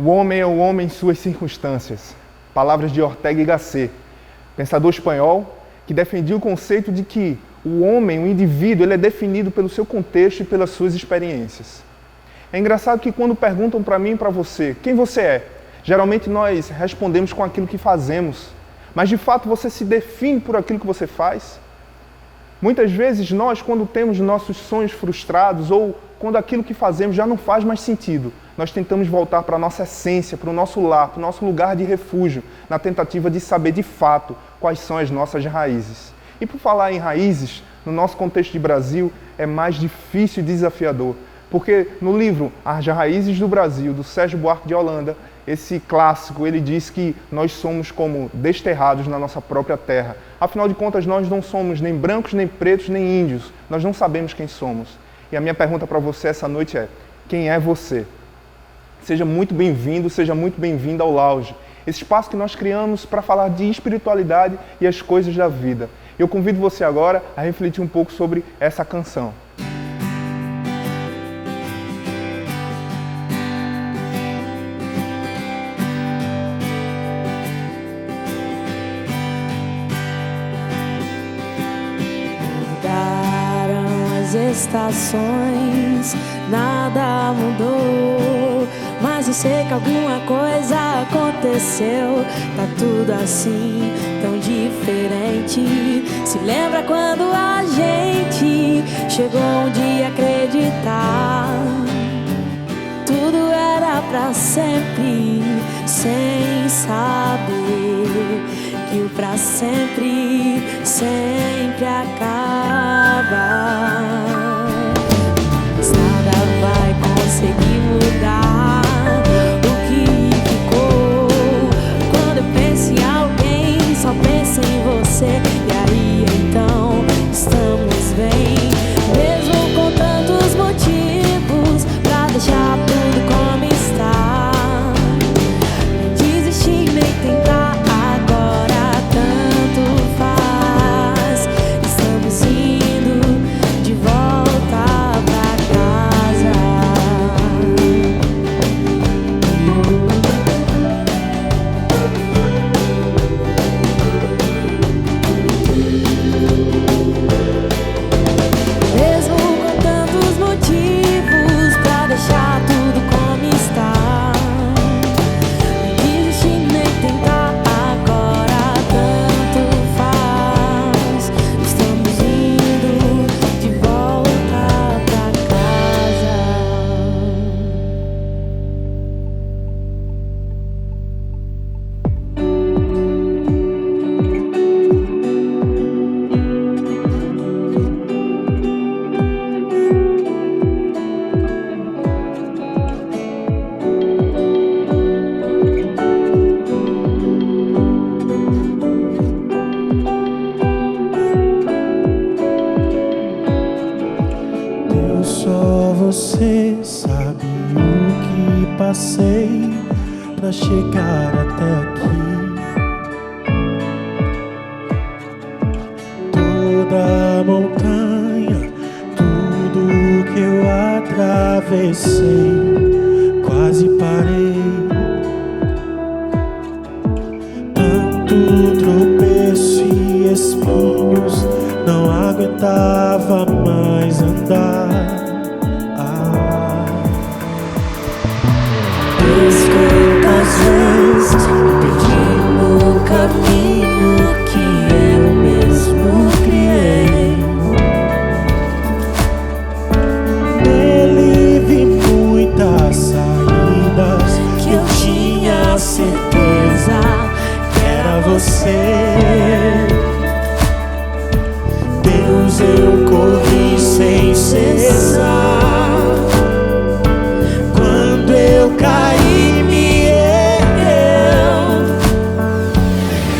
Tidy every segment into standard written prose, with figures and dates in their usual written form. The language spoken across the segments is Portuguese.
O homem é o homem em suas circunstâncias. Palavras de Ortega y Gasset, pensador espanhol, que defendia o conceito de que o homem, o indivíduo, ele é definido pelo seu contexto e pelas suas experiências. É engraçado que quando perguntam para mim e para você, quem você é? Geralmente nós respondemos com aquilo que fazemos, mas de fato você se define por aquilo que você faz? Muitas vezes nós, quando temos nossos sonhos frustrados ou quando aquilo que fazemos já não faz mais sentido, nós tentamos voltar para a nossa essência, para o nosso lar, para o nosso lugar de refúgio, na tentativa de saber de fato quais são as nossas raízes. E por falar em raízes, no nosso contexto de Brasil, é mais difícil e desafiador, porque no livro As Raízes do Brasil, do Sérgio Buarque de Holanda, esse clássico, ele diz que nós somos como desterrados na nossa própria terra. Afinal de contas, nós não somos nem brancos, nem pretos, nem índios. Nós não sabemos quem somos. E a minha pergunta para você essa noite é, quem é você? Seja muito bem-vindo, seja muito bem-vinda ao Lounge, esse espaço que nós criamos para falar de espiritualidade e as coisas da vida. Eu convido você agora a refletir um pouco sobre essa canção. Estações, nada mudou, mas eu sei que alguma coisa aconteceu. Tá tudo assim, tão diferente. Se lembra quando a gente chegou um dia a acreditar tudo era pra sempre, sem saber que o pra sempre sempre acaba. Nada vai conseguir mudar o que ficou. Quando eu penso em alguém, só penso em você. E aí então estamos bem, mesmo com tantos motivos pra deixar tudo como está. Nem desistir, nem tentar, agora tanto faz. Estamos indo de volta pra casa. Mesmo com tantos motivos pra deixar tudo como está. Nem desistir, nem tentar, agora tanto faz. Estamos indo de volta pra casa. Deus, só você sabe o que passei pra chegar até aqui. Toda a montanha, tudo que eu atravessei, quase parei. Tanto tropeço e espinhos, não aguentava mais andar. Quantas vezes eu perdi no caminho que eu mesmo criei. Nele vi muitas saídas Que eu tinha certeza que era você. Deus, eu corri sem cessar. Quando eu caí, me ergueu.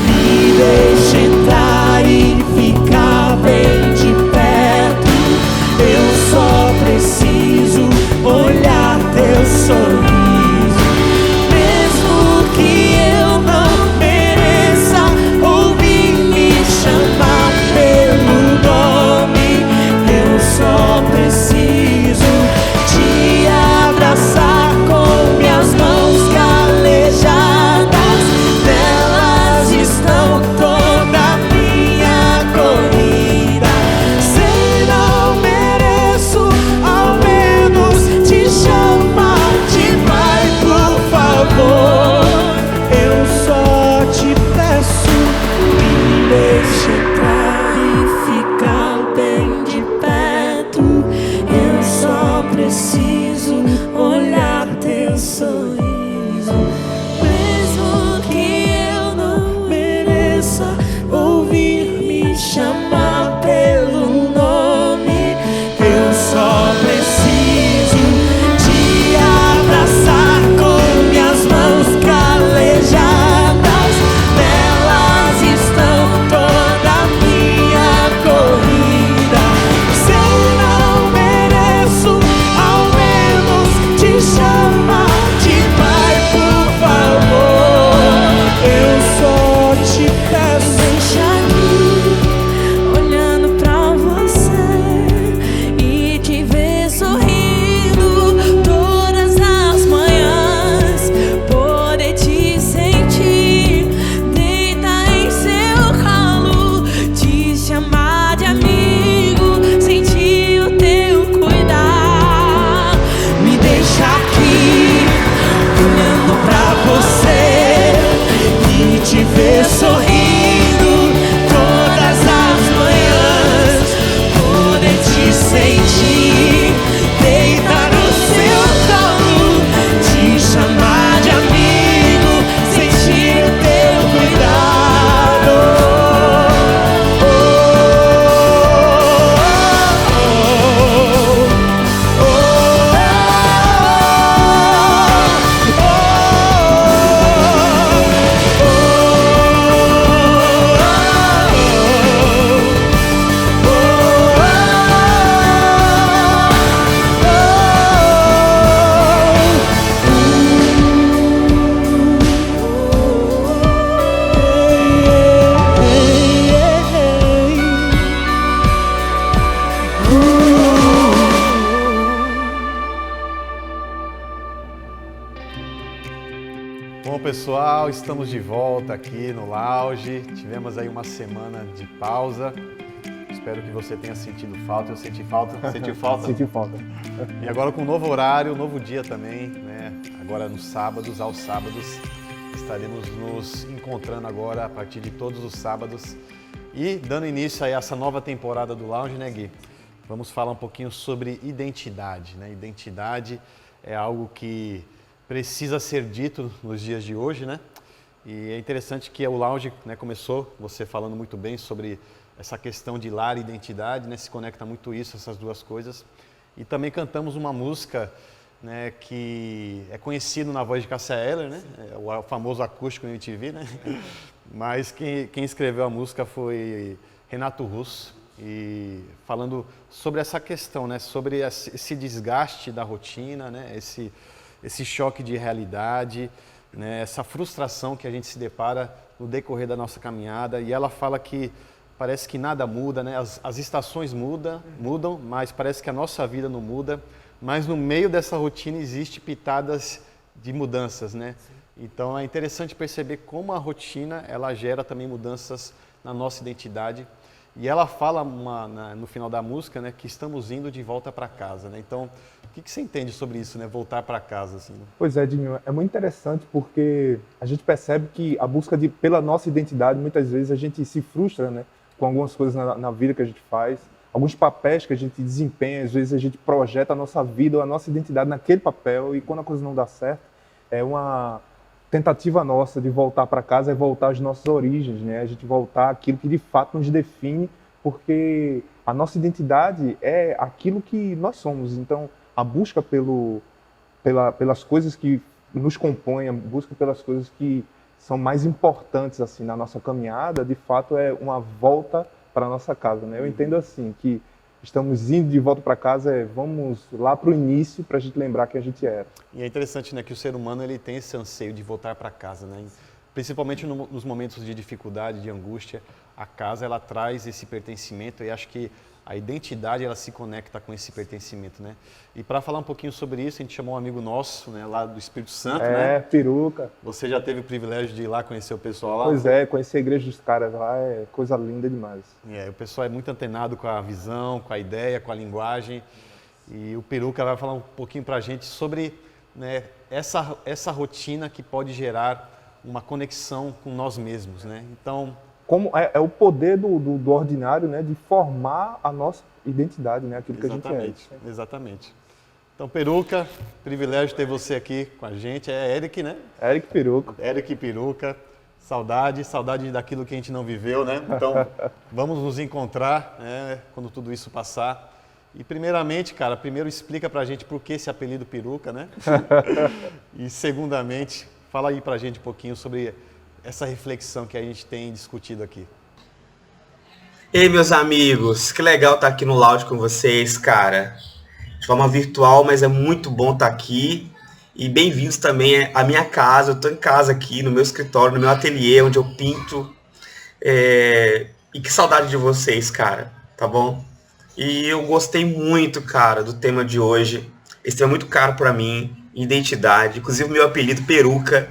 Me deixa entrar e ficar bem de perto. Eu só preciso olhar teu sorriso. Mesmo que eu não mereça ouvir me chamar pelo nome, eu só preciso te abraçar com minhas mãos. preciso olhar teu sorriso, mesmo que eu não mereça ouvir me chamar pelo nome. Eu só preciso te abraçar com minhas mãos calejadas. Nelas estão toda a minha corrida. Se eu não mereço, ao menos te chamar de pai, por favor. Eu só te peço. Deixa aqui, olhando pra você e te ver sorrindo todas as manhãs, poder te sentir, deitar em seu colo, te chamar de amigo, sentir o teu cuidar. Me deixa aqui, olhando pra você e te ver sorrindo todas as manhãs, poder te sentir, deitar no seu colo, te chamar de amigo, sentir o teu cuidado. Bom, pessoal, estamos de volta aqui no Lounge. Tivemos aí uma semana de pausa. Espero que você tenha sentido falta. Eu senti falta. Sentiu falta? Senti falta. E agora com um novo horário, um novo dia também, né? Agora nos sábados, aos sábados, estaremos nos encontrando agora a partir de todos os sábados e dando início a essa nova temporada do Lounge, né, Gui? Vamos falar um pouquinho sobre identidade, né? Identidade é algo que precisa ser dito nos dias de hoje, né? E é interessante que o Lounge, né, começou, você falando muito bem sobre essa questão de lar e identidade, né? Se conecta muito isso, essas duas coisas. E também cantamos uma música, né, que é conhecido na voz de Cássia Eller, né? É o famoso acústico no MTV, né? Mas quem escreveu a música foi Renato Russo, e falando sobre essa questão, né? Sobre esse desgaste da rotina, né? Esse choque de realidade, né, essa frustração que a gente se depara no decorrer da nossa caminhada. E ela fala que parece que nada muda, né? As estações mudam, mas parece que a nossa vida não muda. Mas no meio dessa rotina existe pitadas de mudanças, né? Então é interessante perceber como a rotina ela gera também mudanças na nossa identidade. E ela fala no final da música, né, que estamos indo de volta para casa, né? Então, o que você entende sobre isso, né, voltar para casa, assim? Pois é, Dinho, é muito interessante porque a gente percebe que a busca pela nossa identidade, muitas vezes a gente se frustra, né, com algumas coisas na vida que a gente faz, alguns papéis que a gente desempenha, às vezes a gente projeta a nossa vida ou a nossa identidade naquele papel e quando a coisa não dá certo, é uma tentativa nossa de voltar para casa, é voltar às nossas origens, né? A gente voltar àquilo que de fato nos define, porque a nossa identidade é aquilo que nós somos. Então, a busca pelas coisas que nos compõem, a busca pelas coisas que são mais importantes assim na nossa caminhada, de fato é uma volta para a nossa casa, né? Eu entendo assim, que estamos indo de volta para casa, vamos lá para o início para a gente lembrar quem a gente era. E é interessante, né, que o ser humano ele tem esse anseio de voltar para casa, né? Principalmente nos momentos de dificuldade, de angústia, a casa ela traz esse pertencimento e acho que a identidade ela se conecta com esse pertencimento, né? E para falar um pouquinho sobre isso, a gente chamou um amigo nosso, né, lá do Espírito Santo, né? Peruca. Você já teve o privilégio de ir lá conhecer o pessoal lá? Pois é, conhecer a igreja dos caras lá é coisa linda demais. O pessoal é muito antenado com a visão, com a ideia, com a linguagem. E o Peruca vai falar um pouquinho para a gente sobre, né, essa rotina que pode gerar uma conexão com nós mesmos, né? Então, como é o poder do ordinário, né, de formar a nossa identidade, né, aquilo que a gente é. Exatamente. Então, Peruca, privilégio ter você aqui com a gente. É Eric, né? Eric Peruca. Eric Peruca. Saudade daquilo que a gente não viveu, né? Então, vamos nos encontrar, né, quando tudo isso passar. E primeiramente, cara, primeiro explica pra gente por que esse apelido Peruca, né? E segundamente, fala aí pra gente um pouquinho sobre essa reflexão que a gente tem discutido aqui. Ei, meus amigos, que legal estar aqui no Loud com vocês, cara. De forma virtual, mas é muito bom estar aqui. E bem-vindos também à minha casa. Eu tô em casa aqui, no meu escritório, no meu ateliê, onde eu pinto. E que saudade de vocês, cara, tá bom? E eu gostei muito, cara, do tema de hoje. Esse tema é muito caro pra mim, identidade. Inclusive, meu apelido, Peruca,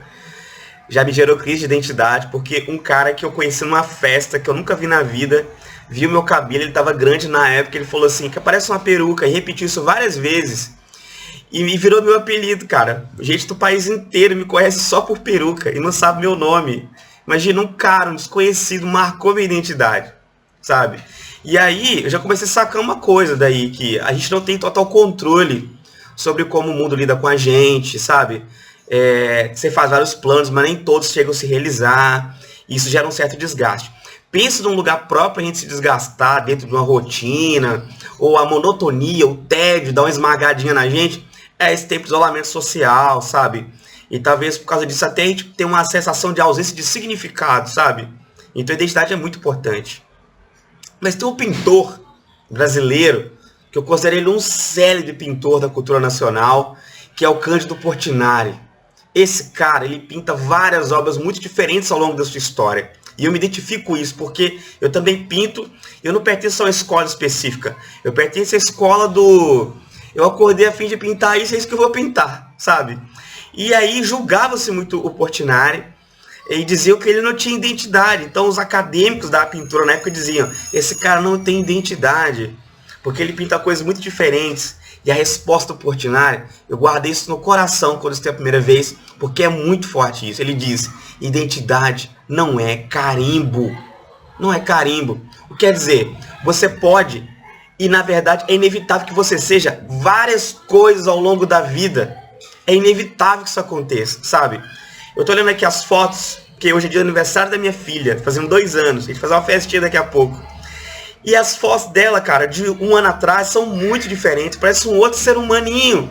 já me gerou crise de identidade, porque um cara que eu conheci numa festa, que eu nunca vi na vida, viu meu cabelo, ele tava grande na época, ele falou assim, que parece uma peruca, e repetiu isso várias vezes. E me virou meu apelido, cara. Gente do país inteiro me conhece só por Peruca e não sabe meu nome. Imagina, um cara, um desconhecido, marcou minha identidade, sabe? E aí, eu já comecei a sacar uma coisa daí, que a gente não tem total controle sobre como o mundo lida com a gente, sabe? Você faz vários planos, mas nem todos chegam a se realizar. E isso gera um certo desgaste. Pensa num lugar próprio pra gente se desgastar dentro de uma rotina, ou a monotonia, o tédio, dar uma esmagadinha na gente. Esse tempo de isolamento social, sabe? E talvez por causa disso até a gente tenha uma sensação de ausência de significado, sabe? Então a identidade é muito importante. Mas tem um pintor brasileiro, que eu considero ele um célebre pintor da cultura nacional, que é o Cândido Portinari. Esse cara, ele pinta várias obras muito diferentes ao longo da sua história. E eu me identifico com isso, porque eu também pinto, eu não pertenço a uma escola específica. Eu pertenço à escola do... Eu acordei a fim de pintar isso, é isso que eu vou pintar, sabe? E aí julgava-se muito o Portinari e diziam que ele não tinha identidade. Então os acadêmicos da pintura na época diziam, esse cara não tem identidade, porque ele pinta coisas muito diferentes. E a resposta do Portinari, eu guardei isso no coração quando eu esteve a primeira vez, porque é muito forte isso. Ele diz, identidade não é carimbo. Não é carimbo. O que quer dizer? Você pode... E, na verdade, é inevitável que você seja várias coisas ao longo da vida. É inevitável que isso aconteça, sabe? Eu tô olhando aqui as fotos, que hoje é dia do aniversário da minha filha, fazendo 2 anos. A gente vai fazer uma festinha daqui a pouco. E as fotos dela, cara, de 1 ano atrás, são muito diferentes. Parece um outro ser humaninho.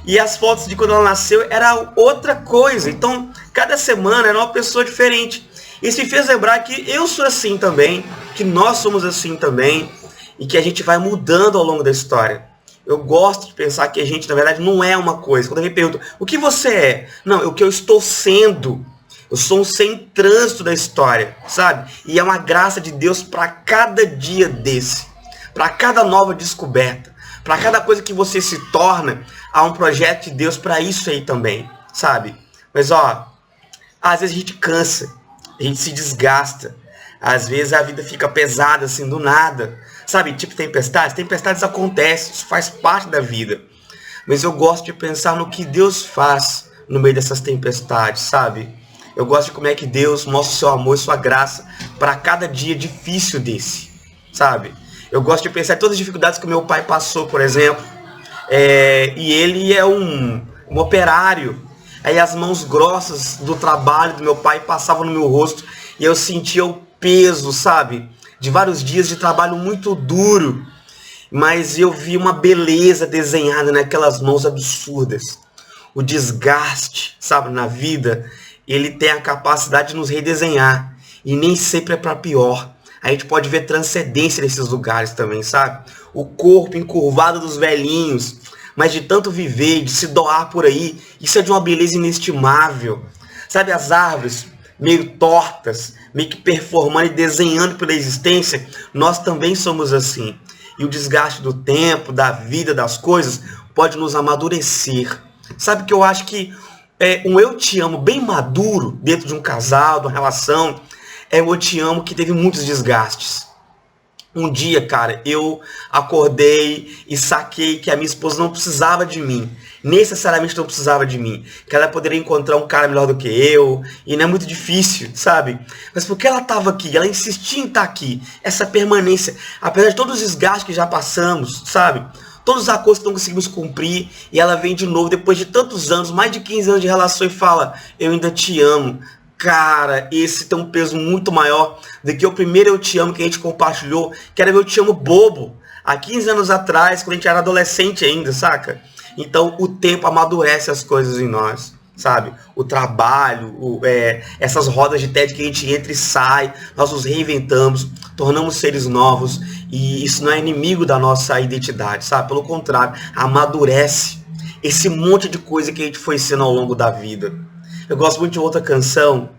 E as fotos de quando ela nasceu era outra coisa. Então, cada semana era uma pessoa diferente. Isso me fez lembrar que eu sou assim também, que nós somos assim também. E que a gente vai mudando ao longo da história. Eu gosto de pensar que a gente, na verdade, não é uma coisa. Quando alguém pergunta, o que você é? Não, é o que eu estou sendo. Eu sou um ser em trânsito da história, sabe? E é uma graça de Deus para cada dia desse. Para cada nova descoberta. Para cada coisa que você se torna, há um projeto de Deus para isso aí também, sabe? Mas, ó, às vezes a gente cansa. A gente se desgasta. Às vezes a vida fica pesada, assim, do nada. Sabe, tipo tempestades? Tempestades acontecem, isso faz parte da vida. Mas eu gosto de pensar no que Deus faz no meio dessas tempestades, sabe? Eu gosto de como é que Deus mostra o seu amor e sua graça para cada dia difícil desse, sabe? Eu gosto de pensar em todas as dificuldades que o meu pai passou, por exemplo. E ele é um operário. Aí as mãos grossas do trabalho do meu pai passavam no meu rosto e eu sentia o peso, sabe? De vários dias de trabalho muito duro, mas eu vi uma beleza desenhada naquelas mãos absurdas. O desgaste, sabe, na vida, ele tem a capacidade de nos redesenhar, e nem sempre é para pior. A gente pode ver transcendência nesses lugares também, sabe? O corpo encurvado dos velhinhos, mas de tanto viver, de se doar por aí, isso é de uma beleza inestimável. Sabe, as árvores meio tortas, meio que performando e desenhando pela existência, nós também somos assim. E o desgaste do tempo, da vida, das coisas, pode nos amadurecer. Sabe que eu acho que um eu te amo bem maduro dentro de um casal, de uma relação, é um eu te amo que teve muitos desgastes. Um dia, cara, eu acordei e saquei que a minha esposa não precisava de mim. Necessariamente não precisava de mim. Que ela poderia encontrar um cara melhor do que eu. E não é muito difícil, sabe? Mas porque ela estava aqui, ela insistia em estar aqui. Essa permanência. Apesar de todos os desgastes que já passamos, sabe? todos os acordos que não conseguimos cumprir, e ela vem de novo depois de tantos anos, mais de 15 anos de relação, e fala: eu ainda te amo. Cara, esse tem um peso muito maior do que o primeiro eu te amo que a gente compartilhou, que era eu te amo bobo, há 15 anos atrás, quando a gente era adolescente ainda, saca? Então o tempo amadurece as coisas em nós, sabe? O trabalho, essas rodas de TED que a gente entra e sai, nós nos reinventamos, tornamos seres novos, e isso não é inimigo da nossa identidade, sabe? Pelo contrário, amadurece esse monte de coisa que a gente foi sendo ao longo da vida. Eu gosto muito de outra canção,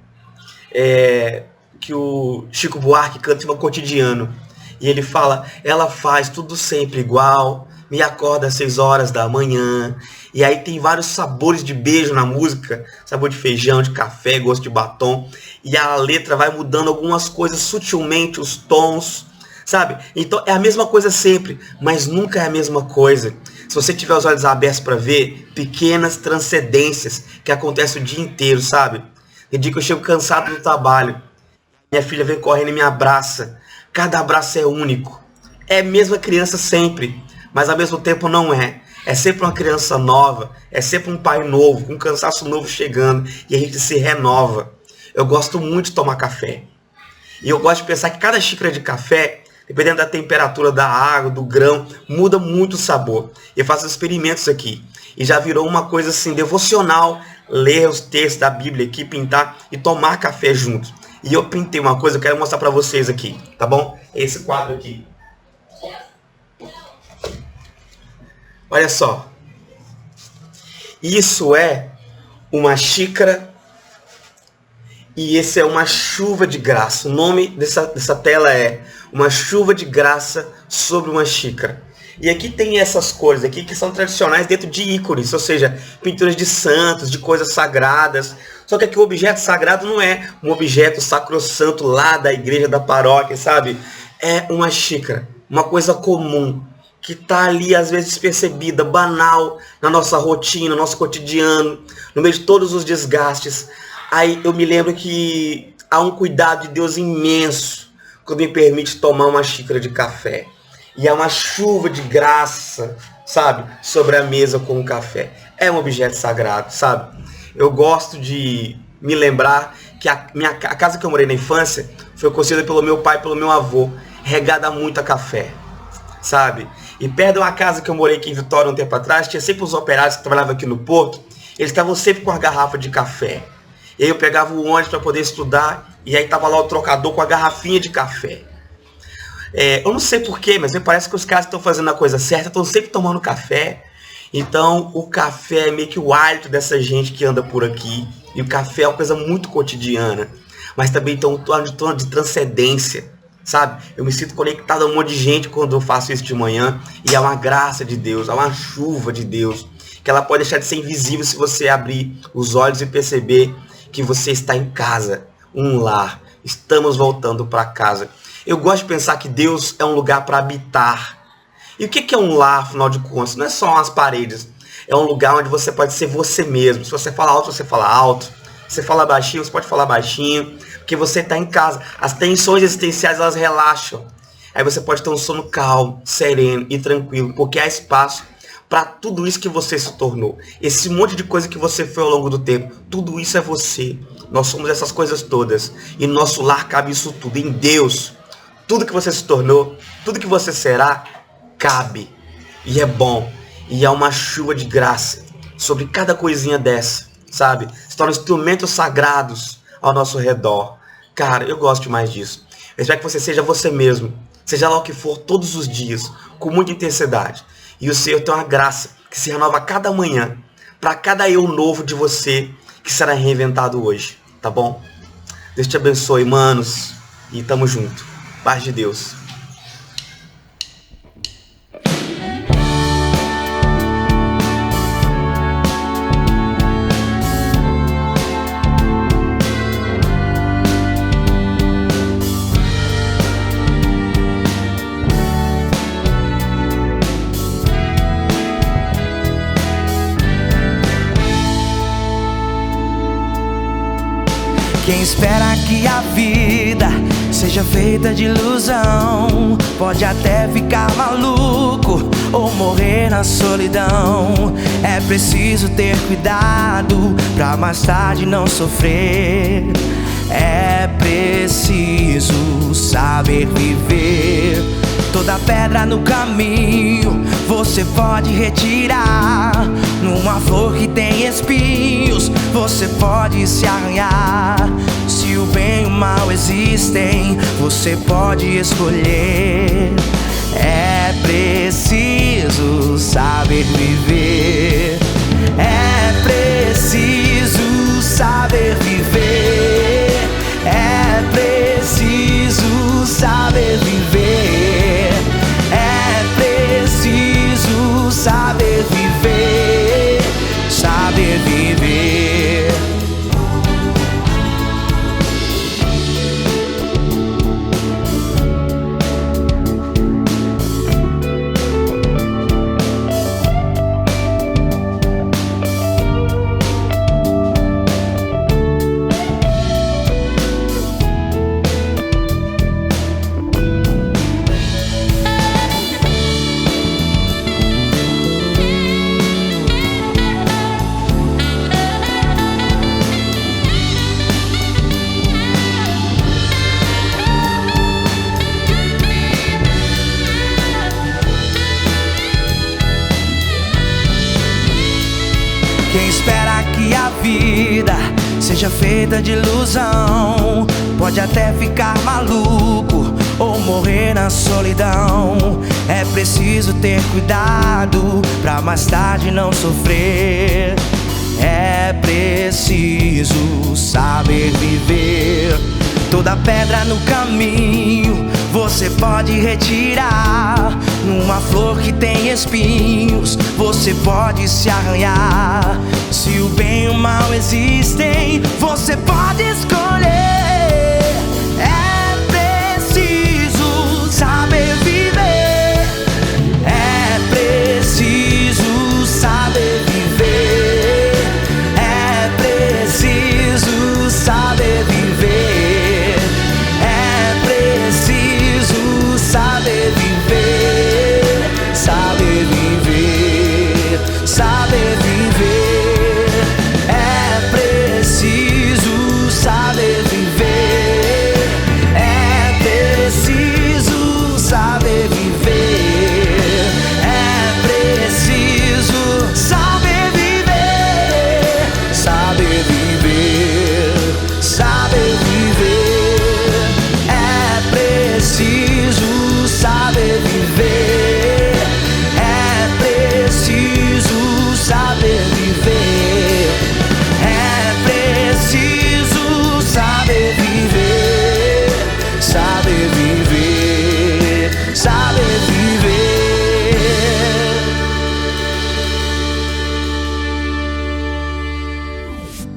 que o Chico Buarque canta, chama Cotidiano. E ele fala: ela faz tudo sempre igual, me acorda às 6 horas da manhã. E aí tem vários sabores de beijo na música, sabor de feijão, de café, gosto de batom. E a letra vai mudando algumas coisas sutilmente, os tons, sabe? Então é a mesma coisa sempre, mas nunca é a mesma coisa. Se você tiver os olhos abertos para ver pequenas transcendências que acontecem o dia inteiro, sabe? Tem dia que eu chego cansado do trabalho, minha filha vem correndo e me abraça. Cada abraço é único. É a mesma criança sempre, mas ao mesmo tempo não é. É sempre uma criança nova, é sempre um pai novo, um cansaço novo chegando, e a gente se renova. Eu gosto muito de tomar café. E eu gosto de pensar que cada xícara de café, dependendo da temperatura da água, do grão, muda muito o sabor. Eu faço experimentos aqui. E já virou uma coisa assim, devocional, ler os textos da Bíblia aqui, pintar e tomar café juntos. E eu pintei uma coisa, eu quero mostrar pra vocês aqui, tá bom? Esse quadro aqui. Olha só. Isso é uma xícara e esse é uma chuva de graça. O nome dessa tela é Uma Chuva de Graça sobre uma Xícara. E aqui tem essas cores aqui que são tradicionais dentro de ícones, ou seja, pinturas de santos, de coisas sagradas. Só que aqui o objeto sagrado não é um objeto sacrossanto lá da igreja, da paróquia, sabe? É uma xícara, uma coisa comum, que está ali às vezes despercebida, banal, na nossa rotina, no nosso cotidiano, no meio de todos os desgastes. Aí eu me lembro que há um cuidado de Deus imenso quando me permite tomar uma xícara de café. E há uma chuva de graça, sabe, sobre a mesa com o café. É um objeto sagrado, sabe? Eu gosto de me lembrar que a casa que eu morei na infância foi construída pelo meu pai e pelo meu avô, regada muito a café, sabe? E perto de uma casa que eu morei aqui em Vitória um tempo atrás, tinha sempre os operários que trabalhavam aqui no porto, eles estavam sempre com a garrafa de café. E aí eu pegava o ônibus para poder estudar, e aí tava lá o trocador com a garrafinha de café. Eu não sei porquê, mas me parece que os caras estão fazendo a coisa certa, estão sempre tomando café. Então o café é meio que o hálito dessa gente que anda por aqui. E o café é uma coisa muito cotidiana, mas também tem um tom de transcendência, sabe? Eu me sinto conectado a um monte de gente quando eu faço isso de manhã. E é uma graça de Deus, é uma chuva de Deus, que ela pode deixar de ser invisível se você abrir os olhos e perceber que você está em casa, um lar. Estamos voltando para casa. Eu gosto de pensar que Deus é um lugar para habitar. E o que é um lar, afinal de contas? Não é só umas paredes. É um lugar onde você pode ser você mesmo. Se você fala alto, você fala alto. Se você fala baixinho, você pode falar baixinho. Porque você está em casa. As tensões existenciais, elas relaxam. Aí você pode ter um sono calmo, sereno e tranquilo. Porque há espaço para tudo isso que você se tornou. Esse monte de coisa que você foi ao longo do tempo. Tudo isso é você. Nós somos essas coisas todas. E no nosso lar cabe isso tudo. Em Deus, tudo que você se tornou, tudo que você será, cabe. E é bom. E é uma chuva de graça sobre cada coisinha dessa, sabe? Se tornam instrumentos sagrados ao nosso redor. Cara, eu gosto demais disso. Eu espero que você seja você mesmo. Seja lá o que for, todos os dias, com muita intensidade. E o Senhor tem uma graça que se renova a cada manhã, para cada eu novo de você que será reinventado hoje, tá bom? Deus te abençoe, manos, e tamo junto. Paz de Deus. Quem espera que a vida seja feita de ilusão pode até ficar maluco ou morrer na solidão. É preciso ter cuidado pra mais tarde não sofrer. É preciso saber viver. Toda pedra no caminho você pode retirar. Numa flor que tem espinhos você pode se arranhar. Se o bem e o mal existem, você pode escolher. É preciso saber viver. É preciso saber viver. É preciso saber viver. É preciso saber viver. Saber viver. Quem espera que a vida seja feita de ilusão pode até ficar maluco ou morrer na solidão. É preciso ter cuidado pra mais tarde não sofrer. É preciso saber viver. Toda pedra no caminho você pode retirar. Numa flor que tem espinhos você pode se arranhar. Se o bem e o mal existem, você pode escolher. É preciso saber viver. É preciso saber viver. É preciso saber viver. É preciso saber viver. Saber viver. Saber viver. É preciso saber viver. É preciso saber viver. É preciso saber viver. Saber viver. Saber viver. É preciso saber viver. É preciso saber viver. É preciso saber viver. Saber viver. Saber viver.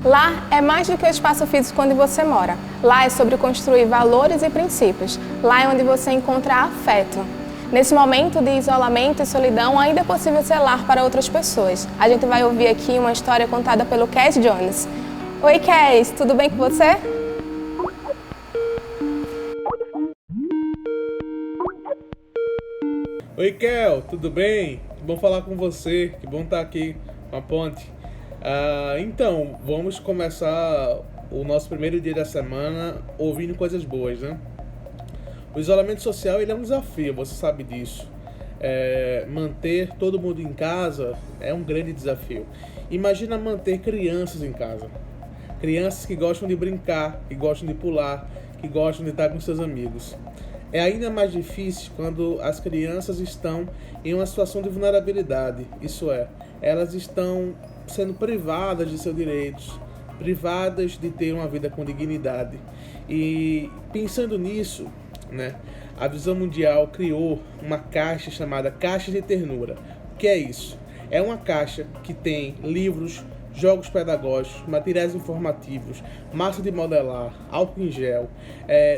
Lar é mais do que o espaço físico onde você mora. Lá é sobre construir valores e princípios. Lá é onde você encontra afeto. Nesse momento de isolamento e solidão, ainda é possível ser lar para outras pessoas. A gente vai ouvir aqui uma história contada pelo Cass Jones. Oi, Cass, tudo bem com você? Oi, Kel, tudo bem? Que bom falar com você, que bom estar aqui com a ponte. Então, vamos começar o nosso primeiro dia da semana ouvindo coisas boas, né? O isolamento social ele é um desafio, você sabe disso. Manter todo mundo em casa é um grande desafio. Imagina manter crianças em casa. Crianças que gostam de brincar, que gostam de pular, que gostam de estar com seus amigos. É ainda mais difícil quando as crianças estão em uma situação de vulnerabilidade. Isso é, elas estão sendo privadas de seus direitos, privadas de ter uma vida com dignidade. E pensando nisso, né, a Visão Mundial criou uma caixa chamada Caixa de Ternura. O que é isso? É uma caixa que tem livros, jogos pedagógicos, materiais informativos, massa de modelar, álcool em gel,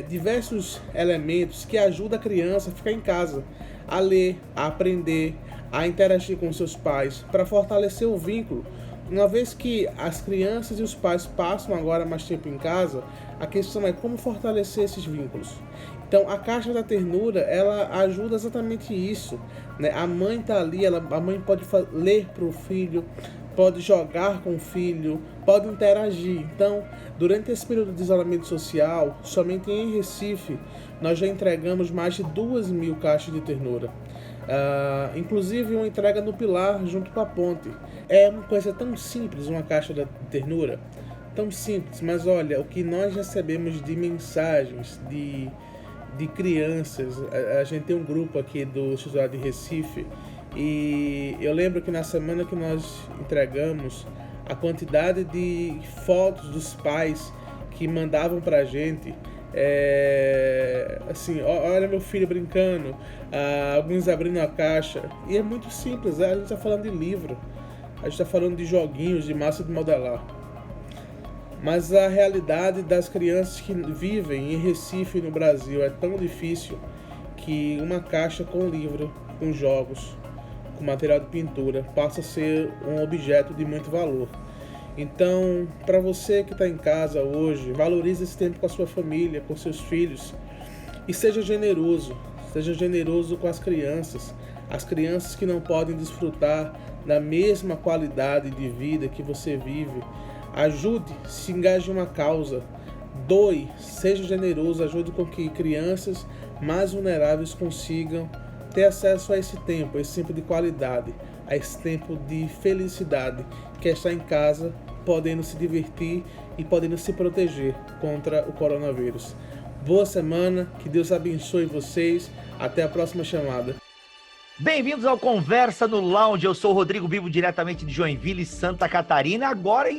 diversos elementos que ajudam a criança a ficar em casa, a ler, a aprender, a interagir com seus pais, para fortalecer o vínculo uma vez que as crianças e os pais passam agora mais tempo em casa, a questão é como fortalecer esses vínculos. Então, a Caixa da Ternura, ela ajuda exatamente isso, né? A mãe está ali, a mãe pode ler para o filho, pode jogar com o filho, pode interagir. Então, durante esse período de isolamento social, somente em Recife, nós já entregamos mais de 2.000 caixas de ternura. Inclusive uma entrega no Pilar, junto com a ponte. É uma coisa tão simples, uma caixa de ternura, tão simples, mas olha, o que nós recebemos de mensagens de crianças. A gente tem um grupo aqui do Instituto de Recife, e eu lembro que na semana que nós entregamos, a quantidade de fotos dos pais que mandavam pra gente, assim, olha meu filho brincando, alguns abrindo a caixa, e é muito simples, a gente está falando de livro, a gente está falando de joguinhos, de massa de modelar. Mas a realidade das crianças que vivem em Recife e no Brasil é tão difícil que uma caixa com livro, com jogos, com material de pintura, passa a ser um objeto de muito valor. Então, para você que está em casa hoje, valorize esse tempo com a sua família, com seus filhos, e seja generoso com as crianças que não podem desfrutar da mesma qualidade de vida que você vive. Ajude, se engaje em uma causa, doe, seja generoso, ajude com que crianças mais vulneráveis consigam ter acesso a esse tempo de qualidade, a esse tempo de felicidade, que é estar em casa, podendo se divertir e podendo se proteger contra o coronavírus. Boa semana, que Deus abençoe vocês, até a próxima chamada. Bem-vindos ao Conversa no Lounge, eu sou o Rodrigo Bibo, diretamente de Joinville, Santa Catarina. Agora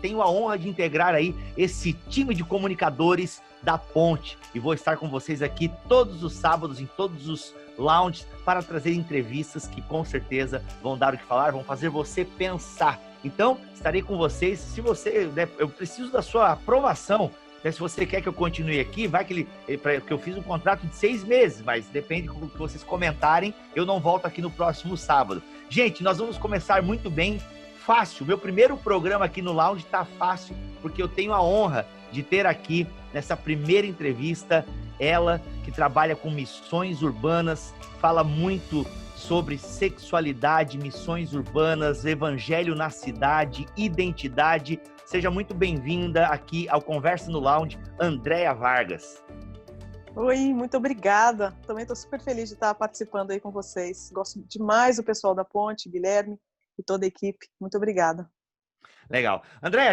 tenho a honra de integrar aí esse time de comunicadores da Ponte. E vou estar com vocês aqui todos os sábados, em todos os lounges, para trazer entrevistas que com certeza vão dar o que falar, vão fazer você pensar. Então, estarei com vocês. Se você, eu preciso da sua aprovação. Se você quer que eu continue aqui, vai que eu fiz um contrato de 6 meses, mas depende do que vocês comentarem, eu não volto aqui no próximo sábado. Gente, nós vamos começar muito bem, fácil. Meu primeiro programa aqui no Lounge está fácil, porque eu tenho a honra de ter aqui, nessa primeira entrevista, ela que trabalha com missões urbanas, fala muito sobre sexualidade, missões urbanas, evangelho na cidade, identidade. Seja muito bem-vinda aqui ao Conversa no Lounge, Andréa Vargas. Oi, muito obrigada. Também estou super feliz de estar participando aí com vocês. Gosto demais do pessoal da Ponte, Guilherme e toda a equipe. Muito obrigada. Legal. Andréa,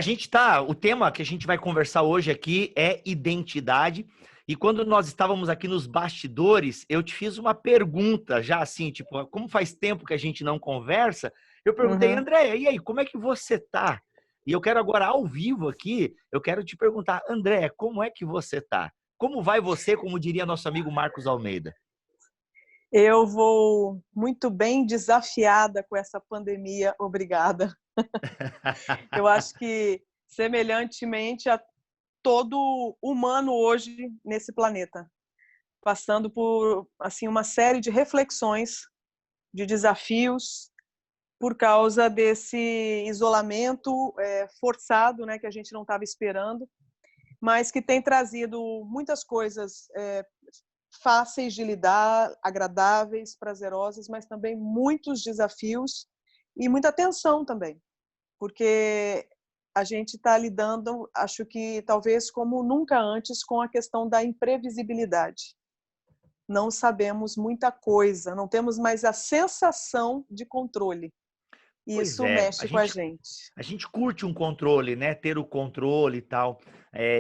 o tema que a gente vai conversar hoje aqui é identidade. E quando nós estávamos aqui nos bastidores, eu te fiz uma pergunta já assim, tipo, como faz tempo que a gente não conversa, eu perguntei, Andréa, e aí, como é que você tá? E eu quero agora, ao vivo aqui, eu quero te perguntar, Andréa, como é que você tá? Como vai você, como diria nosso amigo Marcos Almeida? Eu vou muito bem, desafiada com essa pandemia, obrigada. Eu acho que, semelhantemente a todo humano hoje nesse planeta, passando por assim uma série de reflexões, de desafios, por causa desse isolamento forçado, né, que a gente não estava esperando, mas que tem trazido muitas coisas fáceis de lidar, agradáveis, prazerosas, mas também muitos desafios e muita tensão também, porque a gente está lidando, acho que talvez como nunca antes, com a questão da imprevisibilidade. Não sabemos muita coisa, não temos mais a sensação de controle. E isso mexe com a gente. A gente curte um controle, né? Ter o controle e tal.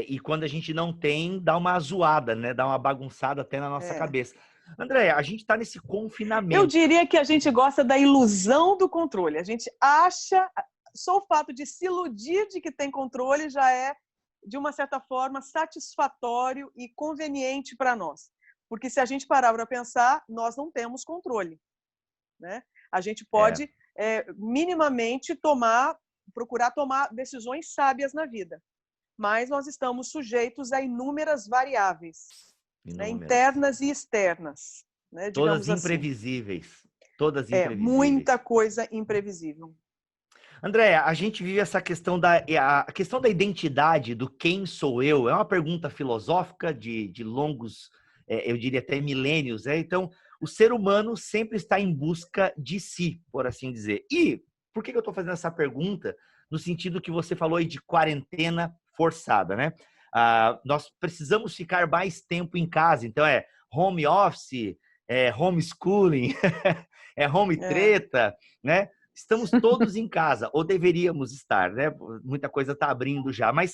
E quando a gente não tem, dá uma zoada, né? Dá uma bagunçada até na nossa cabeça. Andréa, a gente está nesse confinamento. Eu diria que a gente gosta da ilusão do controle. A gente acha... Só o fato de se iludir de que tem controle já é, de uma certa forma, satisfatório e conveniente para nós. Porque se a gente parar para pensar, nós não temos controle, né? A gente pode minimamente procurar tomar decisões sábias na vida. Mas nós estamos sujeitos a inúmeras variáveis, né? Internas e externas. Né? Todas imprevisíveis. Todas imprevisíveis. Muita coisa imprevisível. André, a gente vive essa questão a questão da identidade, do quem sou eu, é uma pergunta filosófica de longos, eu diria até milênios, né? Então, o ser humano sempre está em busca de si, por assim dizer. E por que eu estou fazendo essa pergunta? No sentido que você falou aí de quarentena forçada, né? Nós precisamos ficar mais tempo em casa, então home office, homeschooling, home treta, né? Estamos todos em casa, ou deveríamos estar, né? Muita coisa está abrindo já, mas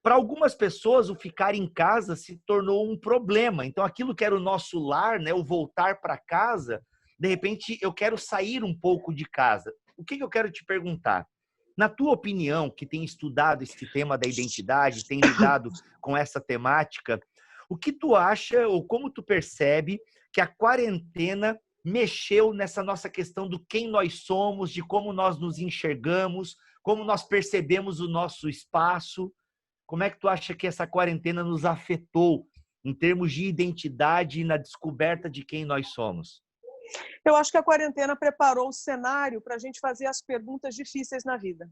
para algumas pessoas o ficar em casa se tornou um problema. Então, aquilo que era o nosso lar, né? O voltar para casa, de repente eu quero sair um pouco de casa. O que eu quero te perguntar? Na tua opinião, que tem estudado esse tema da identidade, tem lidado com essa temática, o que tu acha ou como tu percebe que a quarentena mexeu nessa nossa questão do quem nós somos, de como nós nos enxergamos, como nós percebemos o nosso espaço? Como é que tu acha que essa quarentena nos afetou em termos de identidade e na descoberta de quem nós somos? Eu acho que a quarentena preparou o cenário para a gente fazer as perguntas difíceis na vida.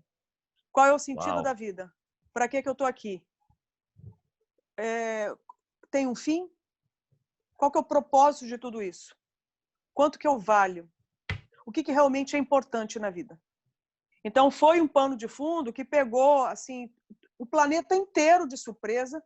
Qual é o sentido da vida? Para que eu estou aqui? Tem um fim? Qual que é o propósito de tudo isso? Quanto que eu valho? O que realmente é importante na vida? Então, foi um pano de fundo que pegou assim, o planeta inteiro de surpresa.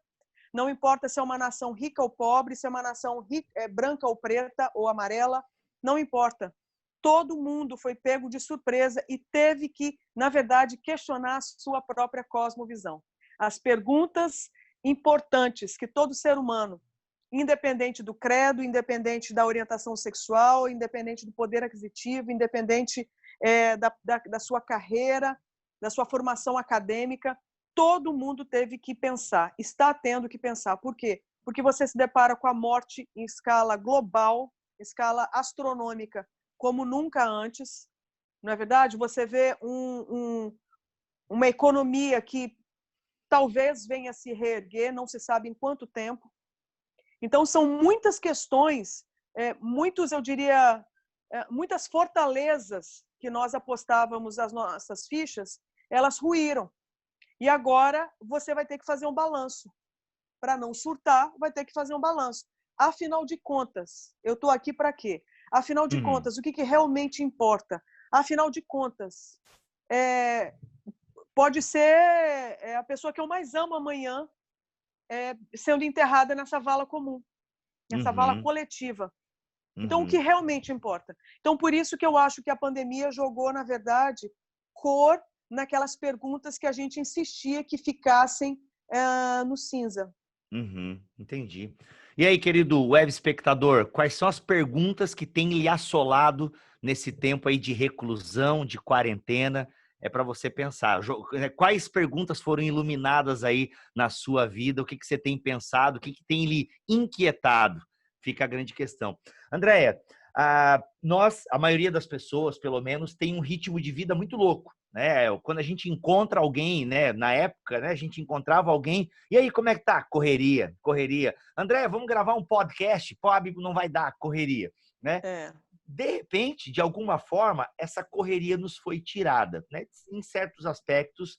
Não importa se é uma nação rica ou pobre, se é uma nação branca ou preta ou amarela, não importa. Todo mundo foi pego de surpresa e teve que, na verdade, questionar a sua própria cosmovisão. As perguntas importantes que todo ser humano, independente do credo, independente da orientação sexual, independente do poder aquisitivo, independente da sua carreira, da sua formação acadêmica, todo mundo teve que pensar, está tendo que pensar. Por quê? Porque você se depara com a morte em escala global, escala astronômica, como nunca antes. Não é verdade? Você vê uma economia que talvez venha a se reerguer, não se sabe em quanto tempo. Então, são muitas questões, muitas fortalezas que nós apostávamos as nossas fichas, elas ruíram. E agora você vai ter que fazer um balanço. Para não surtar, vai ter que fazer um balanço. Afinal de contas, eu estou aqui para quê? Afinal de contas, o que realmente importa? Afinal de contas, pode ser a pessoa que eu mais amo amanhã sendo enterrada nessa vala comum, nessa vala coletiva. Então, o que realmente importa? Então, por isso que eu acho que a pandemia jogou, na verdade, cor naquelas perguntas que a gente insistia que ficassem no cinza. Entendi. E aí, querido web espectador, quais são as perguntas que têm lhe assolado nesse tempo aí de reclusão, de quarentena? É para você pensar. Quais perguntas foram iluminadas aí na sua vida? O que você tem pensado? O que tem lhe inquietado? Fica a grande questão. Andréia, a maioria das pessoas, pelo menos, tem um ritmo de vida muito louco, né? Quando a gente encontra alguém, né? Na época, né? A gente encontrava alguém. E aí, como é que tá? Correria. Andréia, vamos gravar um podcast? Pode, não vai dar, correria, né? De repente, de alguma forma, essa correria nos foi tirada, né? Em certos aspectos,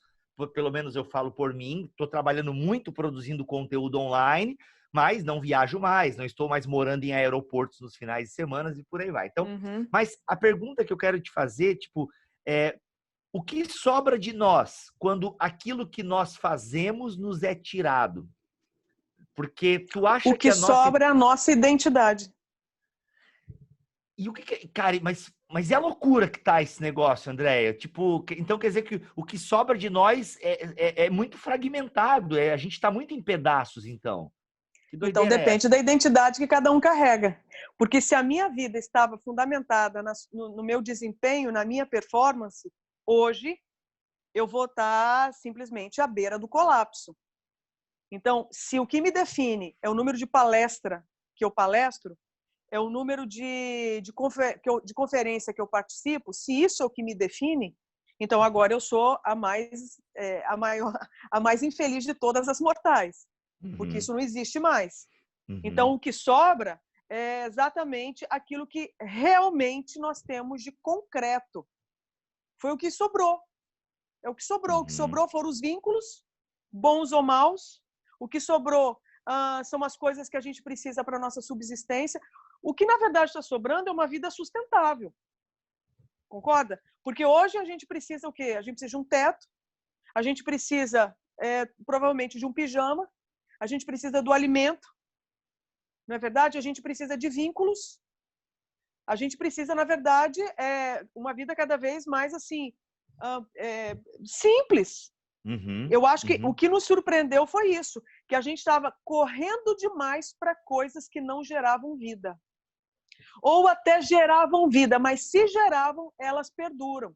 pelo menos eu falo por mim, estou trabalhando muito produzindo conteúdo online, mas não viajo mais, não estou mais morando em aeroportos nos finais de semana e por aí vai. Então, mas a pergunta que eu quero te fazer, o que sobra de nós quando aquilo que nós fazemos nos é tirado? Porque tu acha que a sobra é a nossa identidade. E o que cara, mas é a loucura que tá esse negócio, Andréia. Então quer dizer que o que sobra de nós é muito fragmentado, a gente está muito em pedaços, então. Então depende da identidade que cada um carrega. Porque se a minha vida estava fundamentada no meu desempenho, na minha performance, hoje eu vou estar simplesmente à beira do colapso. Então, se o que me define é o número de palestra que eu palestro, é o número de conferência que eu participo, se isso é o que me define, então agora eu sou a mais infeliz de todas as mortais, porque isso não existe mais. Então, o que sobra é exatamente aquilo que realmente nós temos de concreto. Foi o que sobrou. É o que sobrou. O que sobrou foram os vínculos, bons ou maus. O que sobrou são as coisas que a gente precisa para a nossa subsistência. O que, na verdade, está sobrando é uma vida sustentável. Concorda? Porque hoje a gente precisa o quê? A gente precisa de um teto, a gente precisa, provavelmente, de um pijama, a gente precisa do alimento, não é verdade? A gente precisa de vínculos, a gente precisa, na verdade, uma vida cada vez mais, assim, simples. Eu acho que o que nos surpreendeu foi isso, que a gente estava correndo demais para coisas que não geravam vida. Ou até geravam vida, mas se geravam, elas perduram,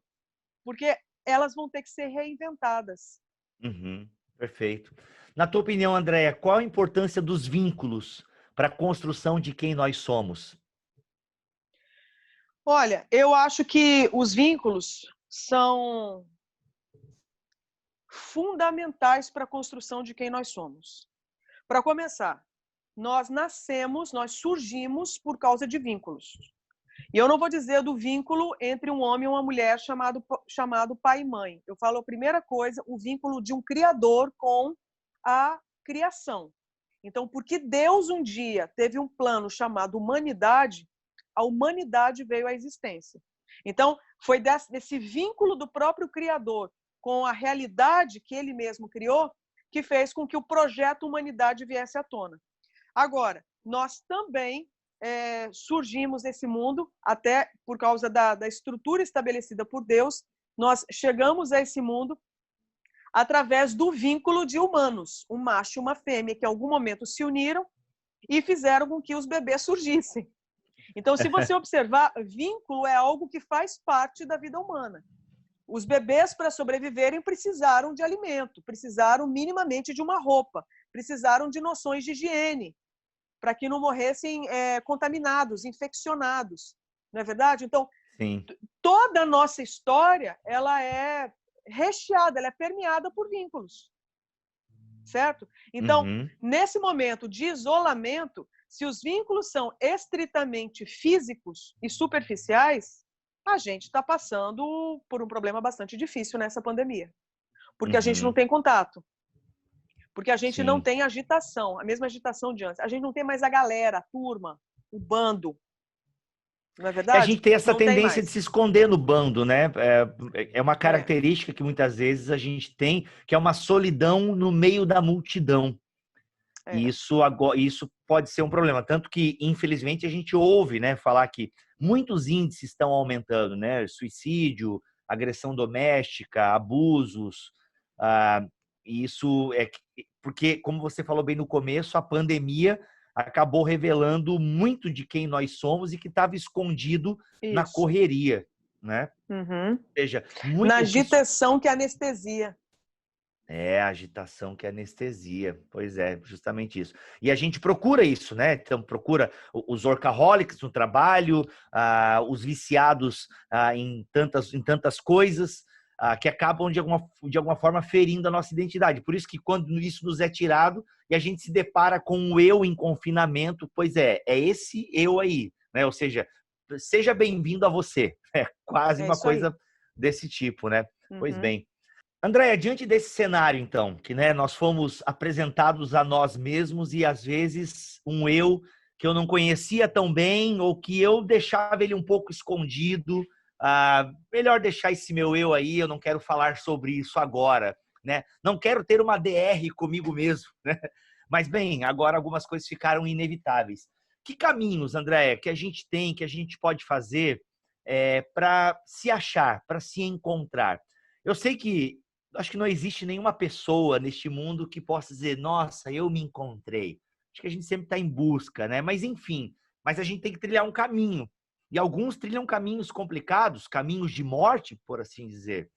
porque elas vão ter que ser reinventadas. Perfeito. Na tua opinião, Andréia, qual a importância dos vínculos para a construção de quem nós somos? Olha, eu acho que os vínculos são fundamentais para a construção de quem nós somos. Para começar, nós nascemos, nós surgimos por causa de vínculos. E eu não vou dizer do vínculo entre um homem e uma mulher chamado pai e mãe. Eu falo a primeira coisa, o vínculo de um criador com a criação. Então, porque Deus um dia teve um plano chamado humanidade, a humanidade veio à existência. Então, foi desse vínculo do próprio criador com a realidade que ele mesmo criou que fez com que o projeto humanidade viesse à tona. Agora, nós também surgimos nesse mundo, até por causa da estrutura estabelecida por Deus, nós chegamos a esse mundo através do vínculo de humanos, um macho e uma fêmea, que em algum momento se uniram e fizeram com que os bebês surgissem. Então, se você observar, vínculo é algo que faz parte da vida humana. Os bebês, para sobreviverem, precisaram de alimento, precisaram minimamente de uma roupa, precisaram de noções de higiene, para que não morressem contaminados, infeccionados. Não é verdade? Então, toda a nossa história, ela é recheada, ela é permeada por vínculos. Certo? Então, nesse momento de isolamento, se os vínculos são estritamente físicos e superficiais, a gente está passando por um problema bastante difícil nessa pandemia. Porque a gente não tem contato. Porque a gente não tem agitação, a mesma agitação de antes. A gente não tem mais a galera, a turma, o bando. Não é verdade? A gente tem essa tendência de se esconder no bando, né? É uma característica que muitas vezes a gente tem, que é uma solidão no meio da multidão. E isso pode ser um problema. Tanto que, infelizmente, a gente ouve, né, falar que muitos índices estão aumentando, né? Suicídio, agressão doméstica, abusos. Isso é porque, como você falou bem no começo, a pandemia acabou revelando muito de quem nós somos e que estava escondido na correria, né? Ou seja, na agitação que é anestesia. A agitação que é anestesia. Pois é, justamente isso. E a gente procura isso, né? Então, procura os workaholics no trabalho, os viciados em tantas coisas, que acabam, de alguma forma, ferindo a nossa identidade. Por isso que quando isso nos é tirado e a gente se depara com o eu em confinamento, pois é esse eu aí, né? Ou seja, seja bem-vindo a você. É quase uma coisa desse tipo, né? Pois bem. Andréia, diante desse cenário, então, que nós fomos apresentados a nós mesmos e, às vezes, um eu que eu não conhecia tão bem ou que eu deixava ele um pouco escondido, melhor deixar esse meu eu aí, eu não quero falar sobre isso agora, né? Não quero ter uma DR comigo mesmo, né? Mas, bem, agora algumas coisas ficaram inevitáveis. Que caminhos, Andréia, que a gente tem, que a gente pode fazer para se achar, para se encontrar? Eu sei que acho que não existe nenhuma pessoa neste mundo que possa dizer, nossa, eu me encontrei. Acho que a gente sempre está em busca, né? Mas, enfim, a gente tem que trilhar um caminho. E alguns trilham caminhos complicados, caminhos de morte, por assim dizer.